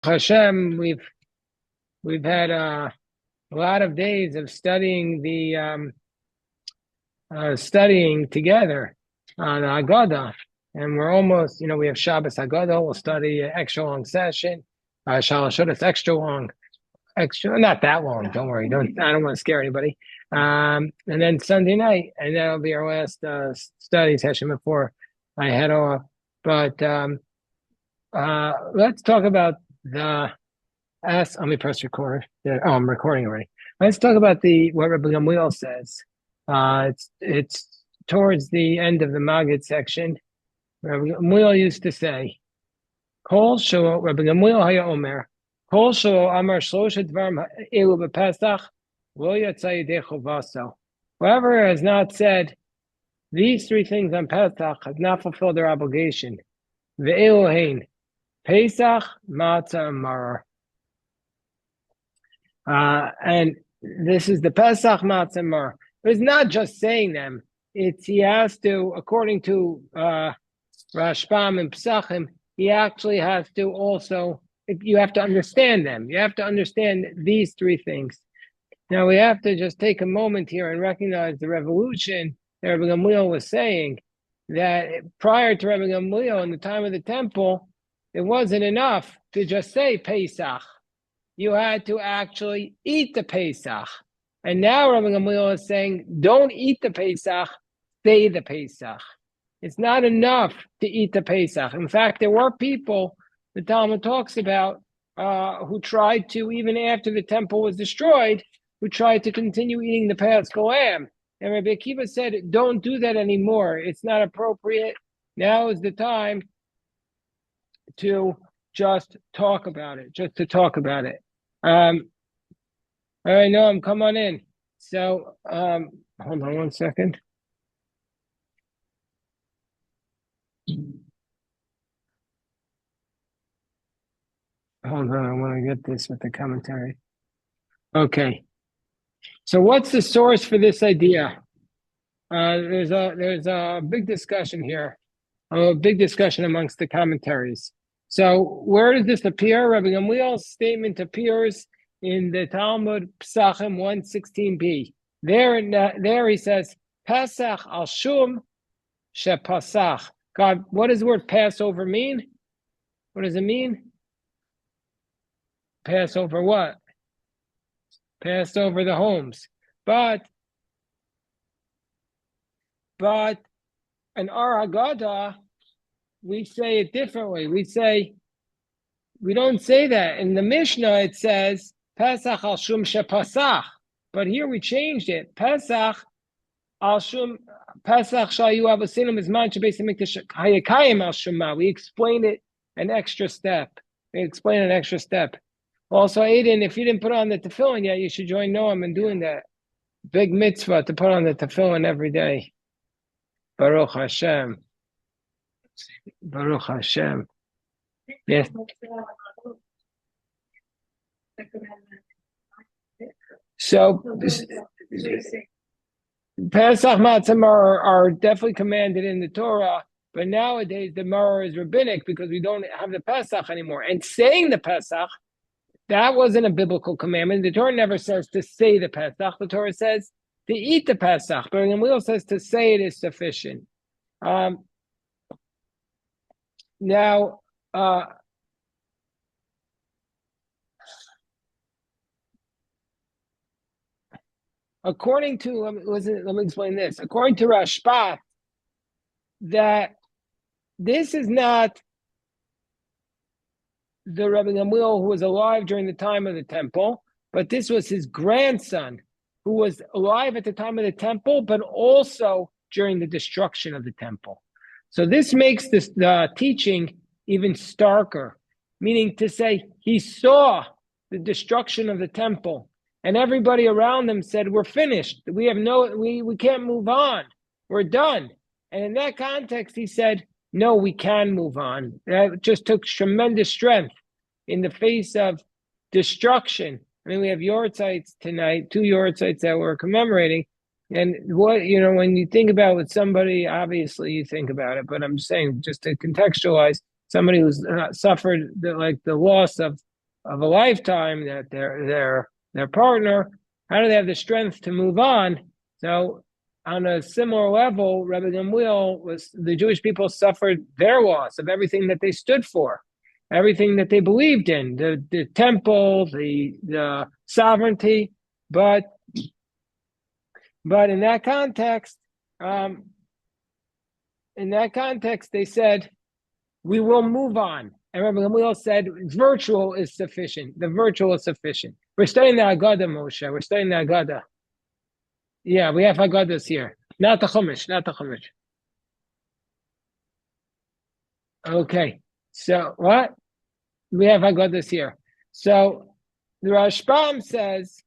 Hashem, we've had a lot of days of studying studying together on Haggadah, and we're almost, we have Shabbos Haggadah. We'll study an extra long session. Shalosh extra long, extra not that long. Don't worry. I don't want to scare anybody. And then Sunday night, and that'll be our last study session before I head off. But let's talk about the let me press record. Oh, I'm recording already. Let's talk about what Rabbi Gamliel says. It's towards the end of the Maggid section. Rabbi Gamliel used to say, "Kol shelo Rabbi Gamliel haya omer, kol shelo amar shlosha dvarim elu b'Pesach lo yatsa yedei chovaso." Whoever has not said these three things on Pesach has not fulfilled their obligation. Ve'elu hein Pesach, matzah, and maror. And this is the Pesach, matzah, and maror. But it's not just saying them. He has to, according to Rashbam and Pesachim, he actually has to also, you have to understand them. You have to understand these three things. Now we have to just take a moment here and recognize the revolution that Rabbi Gamliel was saying, that prior to Rabbi Gamliel, in the time of the temple, it wasn't enough to just say Pesach. You had to actually eat the Pesach. And now Rabbi Gamliel is saying, don't eat the Pesach, say the Pesach. It's not enough to eat the Pesach. In fact, there were people, the Talmud talks about, who tried to, even after the temple was destroyed, who tried to continue eating the Paschal lamb. And Rabbi Akiva said, don't do that anymore. It's not appropriate. Now is the time to just talk about it, All right, Noam, come on in. So, hold on one second. Hold on, I want to get this with the commentary. Okay. So what's the source for this idea? There's a big discussion here, a big discussion amongst the commentaries. So where does this appear? Rabbi Gamliel's statement appears in the Talmud Pesachim 116b. There he says, Pesach al shum shepasach. God, what does the word Passover mean? What does it mean? Passover what? Pass over the homes. But in our Haggadah, we say it differently. We don't say that. In the Mishnah, it says, Pesach al shum shepasach. But here we changed it. Pesach al shum, Pesach shayu avosinim izman shebeis hamikdash hayakayim al shuma. We explained it an extra step. Also, Aiden, if you didn't put on the tefillin yet, you should join Noam in doing that. Big mitzvah to put on the tefillin every day. Baruch Hashem. Baruch Hashem. Yes. So, Pesach matzah are definitely commanded in the Torah, but nowadays the maror is rabbinic because we don't have the Pesach anymore. And saying the Pesach, that wasn't a biblical commandment. The Torah never says to say the Pesach. The Torah says to eat the Pesach. But Gamliel says to say it is sufficient. Now, according to, let me explain this. According to Rashbam, that this is not the Rabbi Gamliel who was alive during the time of the temple, but this was his grandson who was alive at the time of the temple, but also during the destruction of the temple. So this makes this teaching even starker, meaning to say he saw the destruction of the temple, and everybody around them said, "We're finished. We can't move on. We're done." And in that context, he said, no, we can move on. That just took tremendous strength in the face of destruction. I mean, we have Yortzites tonight, 2 Yortzites that we're commemorating. And when you think about with somebody, obviously you think about it, but I'm just saying, just to contextualize, somebody who's suffered the loss of of a lifetime, that their partner, how do they have the strength to move on? So on a similar level, Rabbi Gamliel was, the Jewish people suffered their loss of everything that they stood for, everything that they believed in, the temple, the sovereignty, but in that context, they said, we will move on. And Rabbi Gamliel said, virtual is sufficient. The virtual is sufficient. We're studying the Haggadah, Moshe. We're studying the Haggadah. Yeah, we have Haggadahs here. Not the Chumash. Okay. So what? We have Haggadahs here. So the Rashbam says,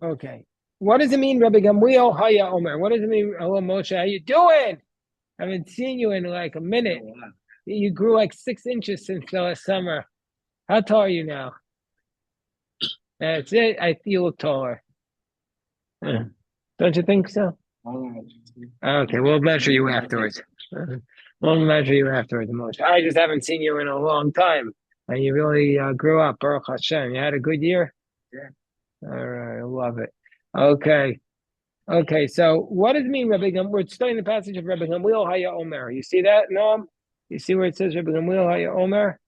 okay, what does it mean, Rabbi Gamliel Haya Omer? What does it mean, hello Moshe, how you doing? I haven't seen you in like a minute. You grew like 6 inches since last summer. How tall are you now? That's it. I feel taller. Don't you think so? Okay, we'll measure you afterwards. Moshe. I just haven't seen you in a long time. And you really grew up, Baruch Hashem. You had a good year? Yeah. All right, I love it. Okay, so what does it mean, Rabbi Gamliel? We're studying the passage of Rabbi Gamliel Haya Omer. You see that, Noam? You see where it says Rabbi Gamliel Haya Omer?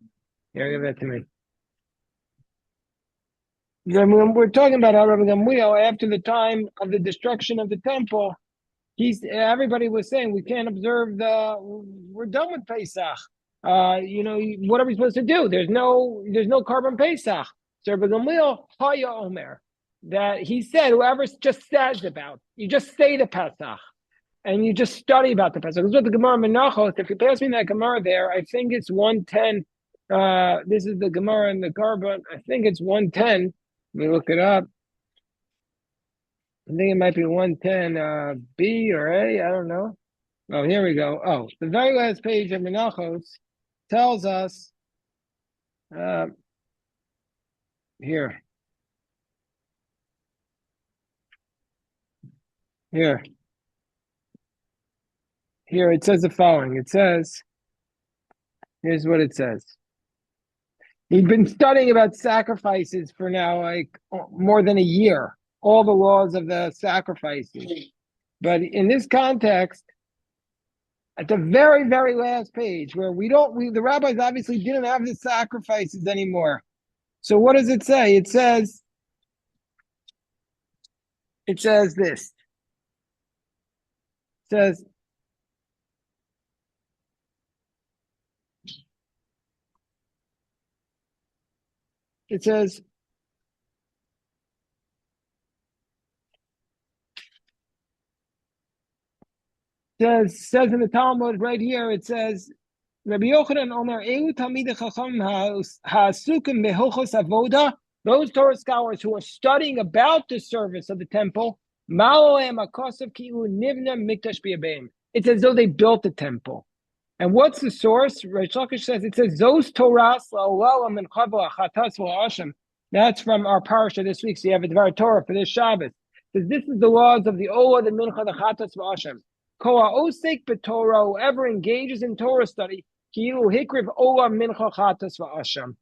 Here, give that to me. We're talking about how Rabbi Gamliel, after the time of the destruction of the temple, everybody was saying we can't observe we're done with Pesach. What are we supposed to do? There's no Karban Pesach. So Rabbi Gamliel Haya Omer, that he said, whoever just says about, you just say the Pesach and you just study about the Pesach. This is what the Gemara Menachos, if you pass me that Gemara there, I think it's 110. This is the Gemara in the Karban. I think it's 110. Let me look it up. I think it might be 110 B or A. I don't know. Oh, here we go. Oh, the very last page of Menachos tells us here. Here it says the following. It says, here's what it says. He'd been studying about sacrifices for now like more than a year, all the laws of the sacrifices. But in this context, at the very, very last page, where the rabbis obviously didn't have the sacrifices anymore. So what does it say? It says this. It says in the Talmud right here, it says, Rabbi Yochanan Omer, Elu Talmidei Chacham ha'asukim beHilchos Avoda, those Torah scholars who are studying about the service of the temple, Ma'ohem HaKosav Ki'u Nivna Mikdash B'Yabeim. It's as though they built the temple. And what's the source? Reish Lakish says, it says, Zos Torahs la'olel ha'minchava ha'chatas v'ha'asham. That's from our parasha this week. So you have a Dvar Torah for this Shabbos. It says, this is the laws of the Ola, the Mincha, the Chatas v'ha'asham. Koa osek b'Torah, whoever engages in Torah study, ki'ilu hikriv Ola mincha chatas v'asham.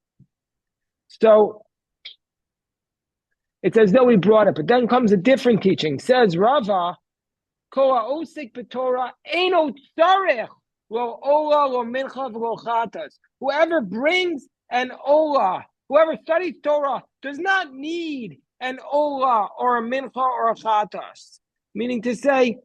So it's as though we brought it, but then comes a different teaching. Says Rava, Koa osek b'Torah eino tzarech lo Ola lo mincha v'lo chatas. Whoever brings an Ola, whoever studies Torah, does not need an Ola or a mincha or a chatas. Meaning to say,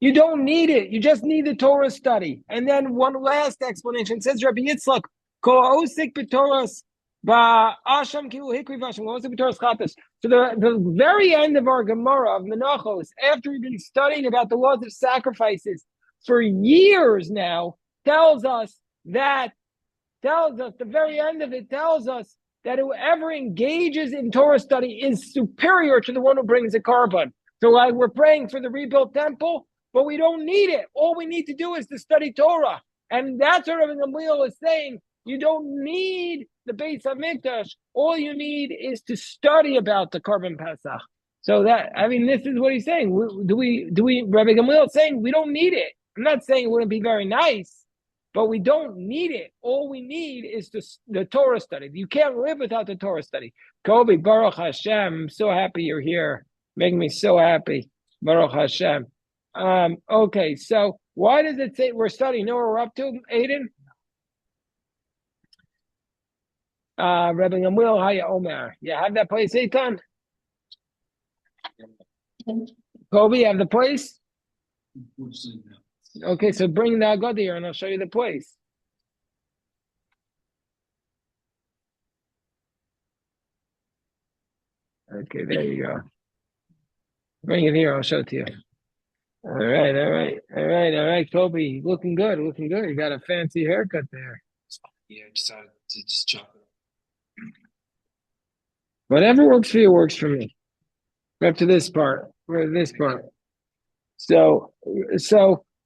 you don't need it. You just need the Torah study. And then one last explanation. It says Rabbi Yitzchak, Ko osik b'Torahs ba'asham ki'u hikri v'asham, ko osik b'Torahs chatas. So the very end of our Gemara of Menachos, after we've been studying about the laws of sacrifices for years now, tells us the very end of it tells us that whoever engages in Torah study is superior to the one who brings a korban. So like we're praying for the rebuilt temple, but we don't need it. All we need to do is to study Torah. And that's what Rabbi Gamliel is saying. You don't need the Beis HaMikdash. All you need is to study about the Korban Pesach. So this is what he's saying. Rabbi Gamliel is saying we don't need it. I'm not saying it wouldn't be very nice, but we don't need it. All we need is the Torah study. You can't live without the Torah study. Kobe, Baruch Hashem, I'm so happy you're here. Making me so happy. Baruch Hashem. Okay, so why does it say we're studying? You know what we're up to, Aiden? Rabbi Gamliel Haya Omer. Yeah, have that place, Eitan? Kobe, you have the place? Okay, so bring the Haggadah here and I'll show you the place. Okay, there you go. Bring it here, I'll show it to you. All right, Kobe. Looking good. You got a fancy haircut there. Yeah, I decided to just chop it. Whatever works for you works for me. We're up to this part. So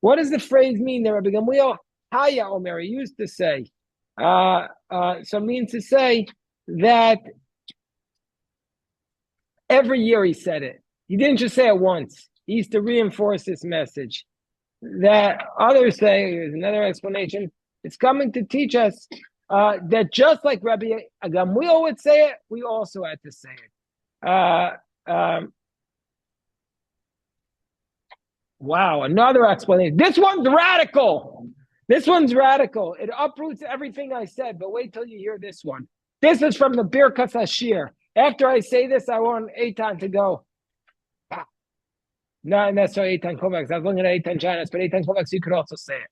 what does the phrase mean there? Rabbi Gamliel Haya Omer used to say. So it means to say that every year he said it. He didn't just say it once. He used to reinforce this message. That others say, here's another explanation, it's coming to teach us that just like Rabbi Gamliel would say it, we also had to say it. Wow, another explanation. This one's radical. It uproots everything I said, but wait till you hear this one. This is from the Birkas Hashir. After I say this, I want Eitan to go. Not necessarily Eitan Kovacs. I was looking at Eitan Janis, but Eitan Kovacs, you could also say it.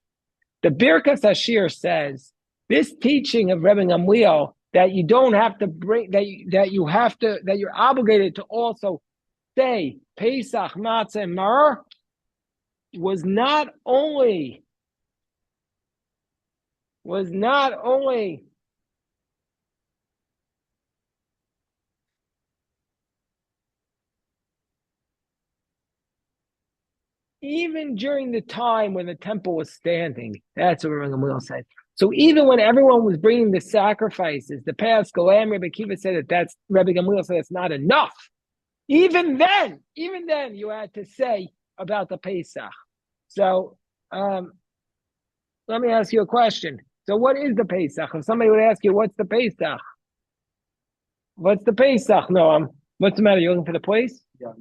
The Birkas Hashir says this teaching of Rebbe Gamliel that you don't have to bring that you're obligated to also say Pesach, Matzah, and Maror was not only even during the time when the temple was standing. That's what Rabbi Gamliel said. So even when everyone was bringing the sacrifices, the Paschal Lamb, Rabbi Kiva said that's Rabbi Gamliel said it's not enough. Even then, you had to say about the Pesach. So let me ask you a question. So what is the Pesach? If somebody would ask you, what's the Pesach? What's the Pesach, Noam? What's the matter? You looking for the place? Yeah.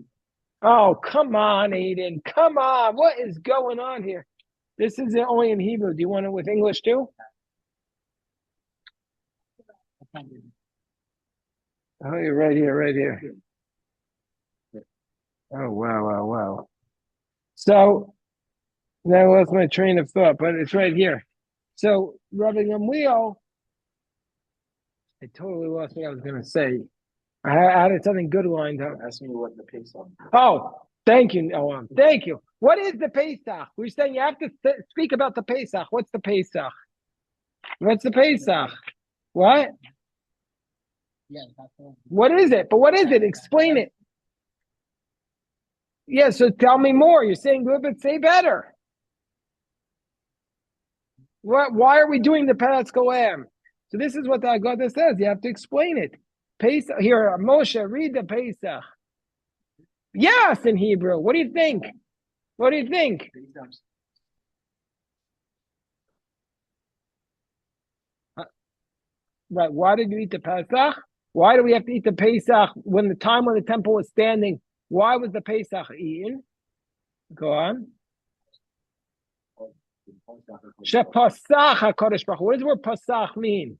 Oh, come on, Aiden. Come on. What is going on here? This is only in Hebrew. Do you want it with English too? Oh, you're right here. Oh, wow. So that was my train of thought, but it's right here. So Rabbi Gamliel, I totally lost what I was going to say. I had something good lined up. Ask me what the Pesach. Oh, thank you, Noam. Thank you. What is the Pesach? We're saying you have to speak about the Pesach. What's the Pesach? What's the Pesach? What? What is it? But what is it? Explain it. Yeah, so tell me more. You're saying good, but say better. Why are we doing the Paschal Lamb? So this is what the Haggadah says. You have to explain it. Pesach. Here, Moshe, read the Pesach. Yes, in Hebrew. What do you think? Right. Why did you eat the Pesach? Why do we have to eat the Pesach when the temple was standing? Why was the Pesach eaten? Go on. Shepasach HaKadosh Baruch Hu. What does the word Pasach mean?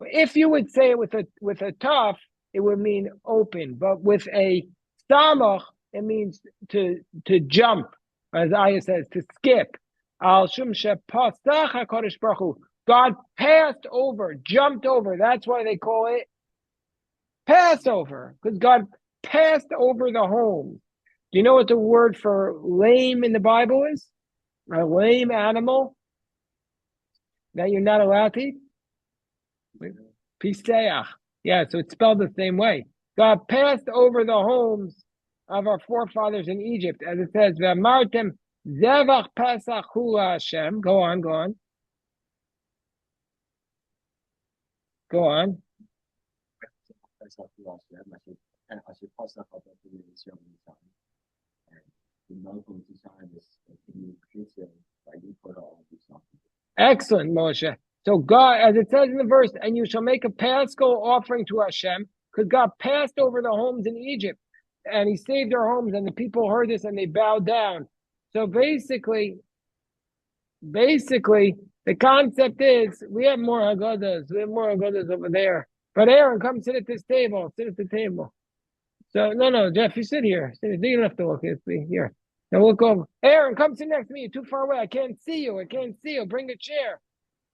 If you would say it with a taf, it would mean open, but with a samach, it means to jump, as Ayah says, to skip. Al shum shepasach HaKadosh Baruch Hu. God passed over, jumped over. That's why they call it Passover, because God passed over the home. Do you know what the word for lame in the Bible is? A lame animal that you're not allowed to eat? Piseach. Yeah, so it's spelled the same way. God passed over the homes of our forefathers in Egypt, as it says, V'amartem zevach Pesach hu Hashem. Go on. 看als je vast had dat we in Israël niet zijn. En de noodkom te zijn is in die Christen bij die voor all of these something. Excellent, Moshe. So God, as it says in the verse, and you shall make a Paschal offering to Hashem, because God passed over the homes in Egypt, and He saved our homes, and the people heard this and they bowed down. So basically, the concept is we have more Haggadahs. We have more Haggadahs over there. But Aaron, come sit at this table. Sit at the table. So no, Jeff, you sit here. You don't have to look at me here. Now look over. Aaron, come sit next to me. You're too far away. I can't see you. Bring a chair.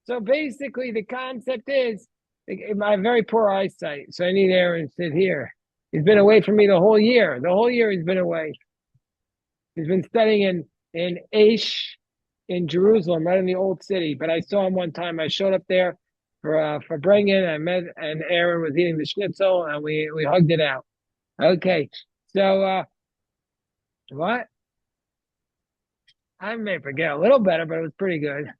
So basically, the concept is I have very poor eyesight, so I need Aaron to sit here. He's been away from me the whole year. The whole year he's been away. He's been studying in Aish in Jerusalem, right in the old city. But I saw him one time. I showed up there for bringing. I met, and Aaron was eating the schnitzel, and we hugged it out. Okay, so what? I may forget a little better, but it was pretty good.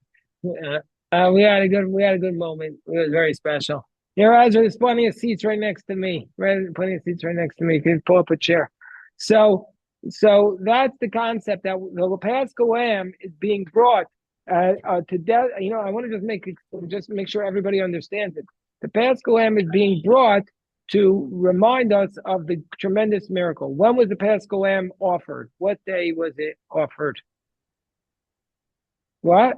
We had a good moment. It was very special. Your eyes, there's plenty of seats right next to me. Plenty of seats right next to me. You can pull up a chair. So that's the concept that the Paschal lamb is being brought to death. I want to just make sure everybody understands it. The Paschal lamb is being brought to remind us of the tremendous miracle. When was the Paschal lamb offered? What day was it offered? What?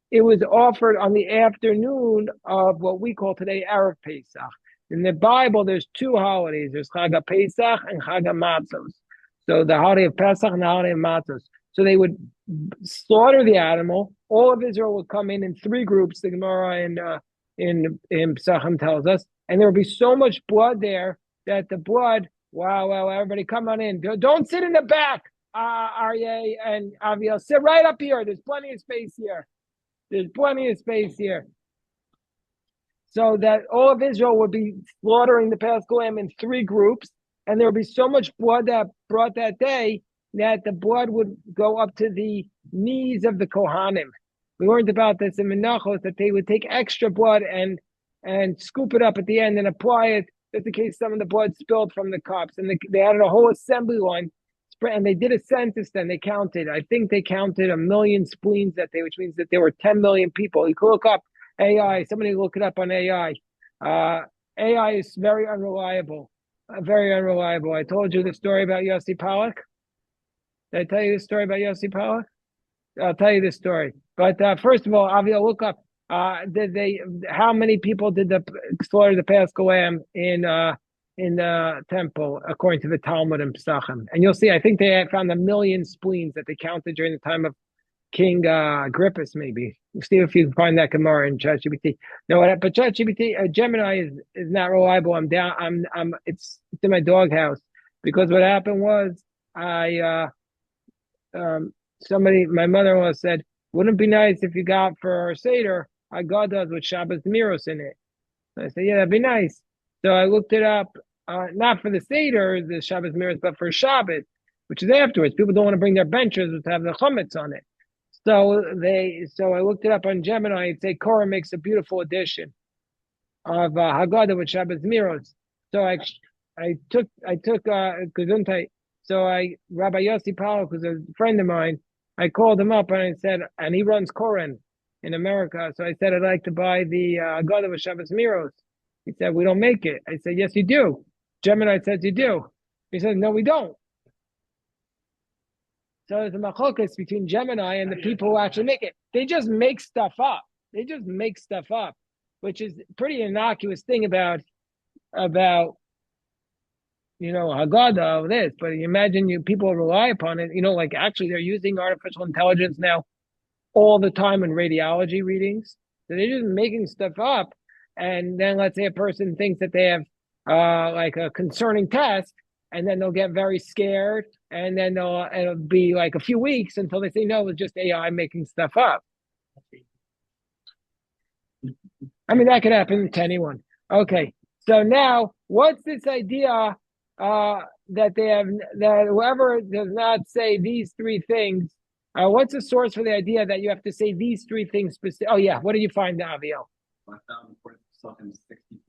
It was offered on the afternoon of what we call today Erev Pesach. In the Bible, there's two holidays. There's Haggadah Pesach and Haggadah Matzos. So the holiday of Pesach and the holiday of Matzos. So they would slaughter the animal. All of Israel would come in three groups. The Gemara in Pesachim tells us, and there would be so much blood there that the blood. Wow! Everybody, come on in. Don't sit in the back, Aryeh and Aviel. Sit right up here. There's plenty of space here. So that all of Israel would be slaughtering the Paschal lamb in three groups, and there would be so much blood that brought that day that the blood would go up to the knees of the Kohanim. We learned about this in Menachos, that they would take extra blood and scoop it up at the end and apply it just in case some of the blood spilled from the cups. And they had a whole assembly line, and they did a census then. They counted, I think they counted 1 million spleens that day, which means that there were 10 million people. You could look up AI. Somebody look it up on AI. AI is very unreliable. Very unreliable. I told you the story about Yossi Pollack. Did I tell you the story about Yossi Pollack? I'll tell you the story. But first of all, Aviel, look up. How many people did the slaughter the Paschal lamb in the temple according to the Talmud and Pesachim? And you'll see, I think they found 1 million spleens that they counted during the time of King Agrippus, maybe. See if you can find that Gemara in ChatGPT. No, but ChatGPT, Gemini is not reliable. I'm down. It's in my doghouse because what happened was my mother-in-law said, wouldn't it be nice if you got for our Seder Haggadah with Shabbos Miros in it? And I said, yeah, that'd be nice. So I looked it up, not for the Seder, the Shabbos Miros, but for Shabbos, which is afterwards. People don't want to bring their benches to have the chametz on it. So I looked it up on Gemini. It'd say Korah makes a beautiful edition of Haggadah with Shabbos Miros. So I took Gesundheit. So Rabbi Yossi Pollack, who's a friend of mine, I called him up and I said, and he runs Koren in America. So I said, I'd like to buy the Haggadah with Shabbos Miros. He said, we don't make it. I said, yes, you do. Gemini says you do. He said, no, we don't. So there's a machlokas between Gemini and the people who actually make it. They just make stuff up. Which is a pretty innocuous thing about Haggadah of this. But you imagine people rely upon it. Like actually they're using artificial intelligence now all the time in radiology readings. So they're just making stuff up. And then let's say a person thinks that they have like a concerning test, and then they'll get very scared, and then it'll be like a few weeks until they say, no, it's just AI making stuff up. I mean, that could happen to anyone. Okay, so now what's this idea that they have, that whoever does not say these three things, what's the source for the idea that you have to say these three things specific? Oh yeah, what did you find, Aviel? I found according to Pesachim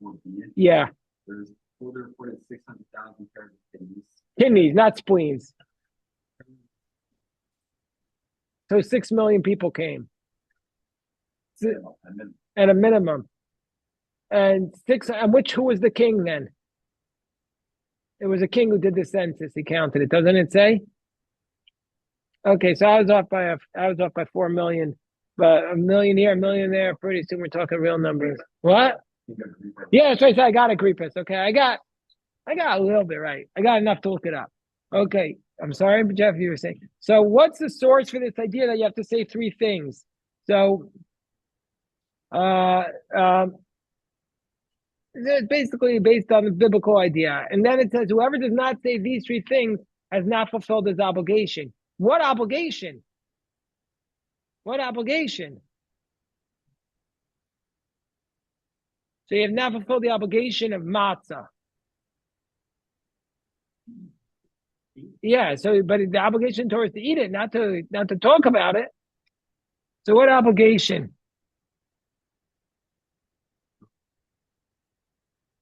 64b. Yeah. There's older reported 600,000 pairs of kidneys. Kidneys, not spleens. So 6 million people came. And then At a minimum. And who was the king then? It was a king who did the census. He counted it, doesn't it say? Okay, so I was off by 4 million, but a million here, a million there. Pretty soon we're talking real numbers. What? Yeah, that's right. So I got Agrippus. Okay, I got a little bit right. I got enough to look it up. Okay, I'm sorry, but Jeff, you were saying. So what's the source for this idea that you have to say 3 things? So, it's basically based on the biblical idea. And then it says, whoever does not say these 3 things has not fulfilled his obligation. What obligation? What obligation? So you have not fulfilled the obligation of matzah. Yeah, so but the obligation towards to eat it, not to talk about it. So what obligation?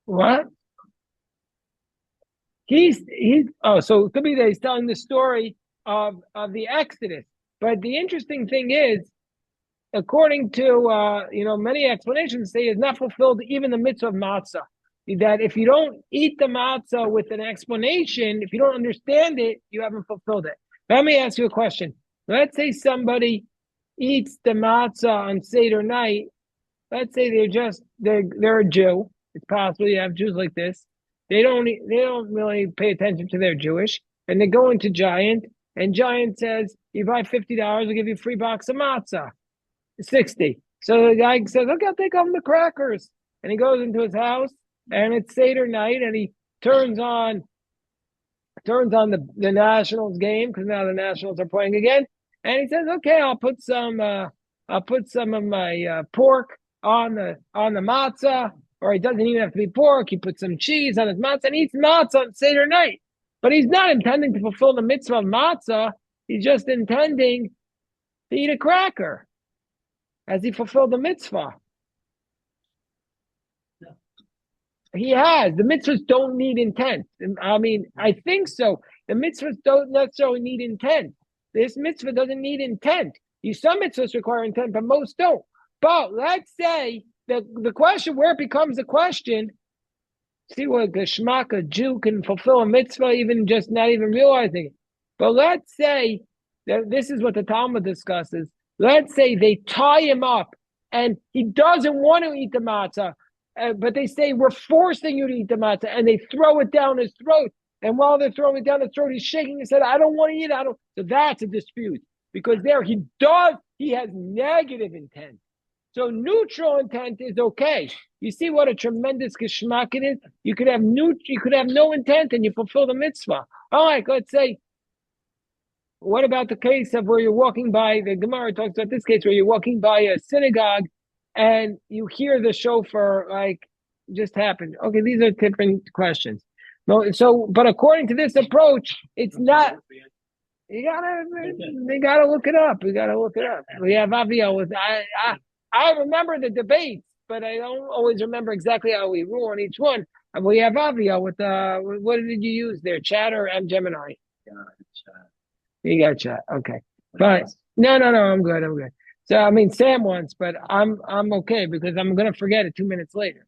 What? So it could be that he's telling the story of the Exodus. But the interesting thing is, according to many explanations say he has not fulfilled even the mitzvah of matzah. That if you don't eat the matzah with an explanation, if you don't understand it, you haven't fulfilled it. Let me ask you a question. Let's say somebody eats the matzah on Seder night. Let's say they're a Jew. It's possible you have Jews like this. They don't really pay attention to their Jewish, and they go into Giant, and Giant says, "You buy $50, I'll give you a free box of matzah." 60. So the guy says, "Okay, I'll take home the crackers," and he goes into his house, and it's Seder night, and he turns on the Nationals game because now the Nationals are playing again, and he says, "Okay, I'll put some of my pork on the matzah." Or he doesn't even have to be pork. He puts some cheese on his matzah and eats matzah on Seder night. But he's not intending to fulfill the mitzvah of matzah. He's just intending to eat a cracker. Has he fulfilled the mitzvah? No. He has. The mitzvahs don't need intent. I mean, I think so. The mitzvahs don't necessarily need intent. This mitzvah doesn't need intent. Some mitzvahs require intent, but most don't. But let's say the question where it becomes a question, see what Geshmak, a Jew can fulfill a mitzvah, even just not even realizing it. But let's say that this is what the Talmud discusses. Let's say they tie him up and he doesn't want to eat the matzah, but they say, we're forcing you to eat the matzah, and they throw it down his throat. And while they're throwing it down his throat, he's shaking his head, I don't want to eat it. So that's a dispute because there he has negative intent. So neutral intent is okay. You see what a tremendous geschmack it is? You could have no intent and you fulfill the mitzvah. All right, let's say, what about the case of where you're walking by, the Gemara talks about this case where you're walking by a synagogue and you hear the shofar just happened. Okay, these are different questions. But according to this approach, it's not. They gotta look it up. We have Avia with I remember the debates, but I don't always remember exactly how we rule on each one. And we have Avia with what did you use there? Chat or Gemini? You got chat. Okay. But no, I'm good. So I mean Sam wants, but I'm okay because I'm gonna forget it 2 minutes later.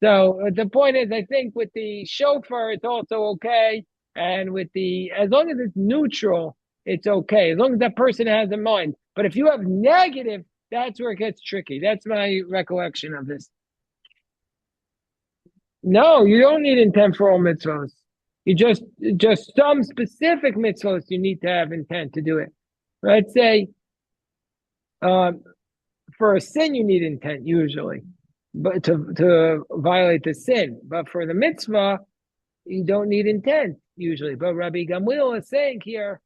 So the point is, I think with the shofar, it's also okay. And as long as it's neutral, it's okay. As long as that person has in mind. But if you have negative, that's where it gets tricky. That's my recollection of this. No, you don't need intent for all mitzvahs. You just some specific mitzvahs you need to have intent to do it. Let's say, for a sin you need intent usually, but to violate the sin. But for the mitzvah, you don't need intent usually. But Rabbi Gamliel is saying here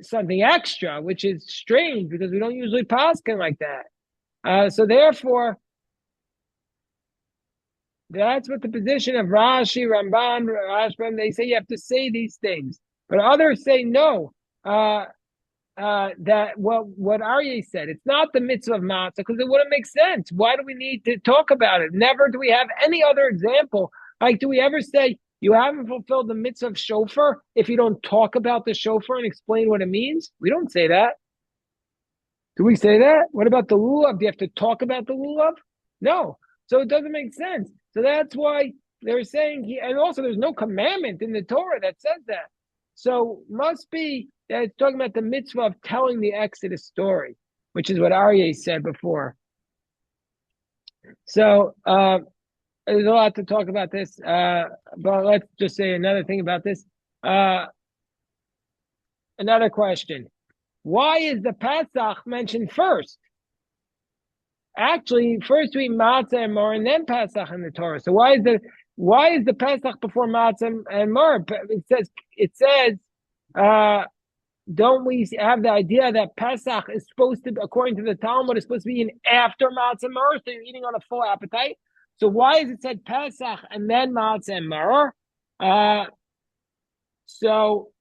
something extra, which is strange because we don't usually paskin like that. So therefore, that's what the position of Rashi, Ramban, Rashbam, they say you have to say these things. But others say no. That what Aryeh said, it's not the mitzvah of matzah because it wouldn't make sense. Why do we need to talk about it? Never do we have any other example Like, do we ever say you haven't fulfilled the mitzvah of shofar if you don't talk about the shofar and explain what it means? We don't say that. Do we say that? What about the lulav? Do you have to talk about the lulav? No. So it doesn't make sense. So that's why they're saying and also there's no commandment in the Torah that says that. So must be that it's talking about the mitzvah of telling the Exodus story, which is what Aryeh said before. So there's a lot to talk about this, but let's just say another thing about this. Another question. Why is the Pesach mentioned first? Actually, first we eat matzah and mar, and then Pesach in the Torah. So why is the Pesach before matzah and mar? It says, don't we have the idea that Pesach is supposed to, according to the Talmud, is supposed to be eaten after matzah and mar, so you're eating on a full appetite? So why is it said Pesach and then matzah and mar? So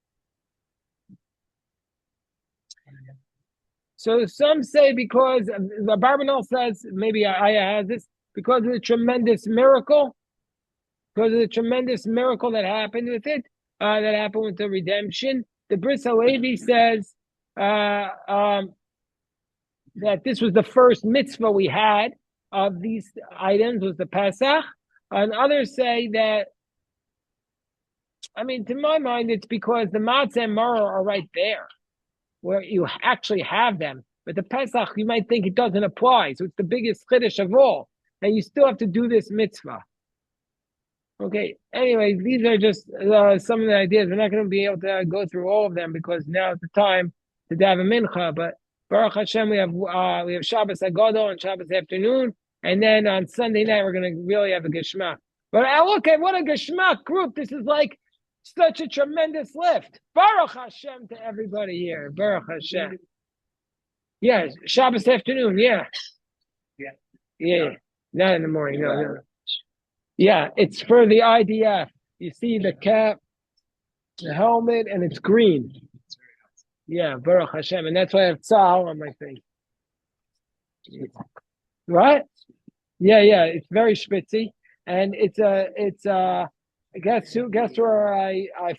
some say because the Barbanel says, maybe Aya has this, because of the tremendous miracle that happened with it, that happened with the redemption. The Bris Halevi says that this was the first mitzvah we had of these items, was the Pesach. And others say that, to my mind, it's because the matzah and maror are right there, where you actually have them. But the Pesach, you might think it doesn't apply. So it's the biggest chiddush of all. And you still have to do this mitzvah. Okay, anyway, these are just some of the ideas. We're not going to be able to go through all of them because now is the time to daven mincha. But Baruch Hashem, we have Shabbos Haggadah on Shabbos afternoon. And then on Sunday night, we're going to really have a geschmack. But look at what a geschmack group. This is like such a tremendous lift. Baruch Hashem to everybody here. Baruch Hashem. Yeah, Shabbos afternoon. Yeah. Not in the morning. No. Yeah, it's for the IDF. You see the cap, the helmet, and it's green. Yeah, Baruch Hashem, and that's why I have tzahal on my face. What? Yeah, it's very spitzy, and guess where I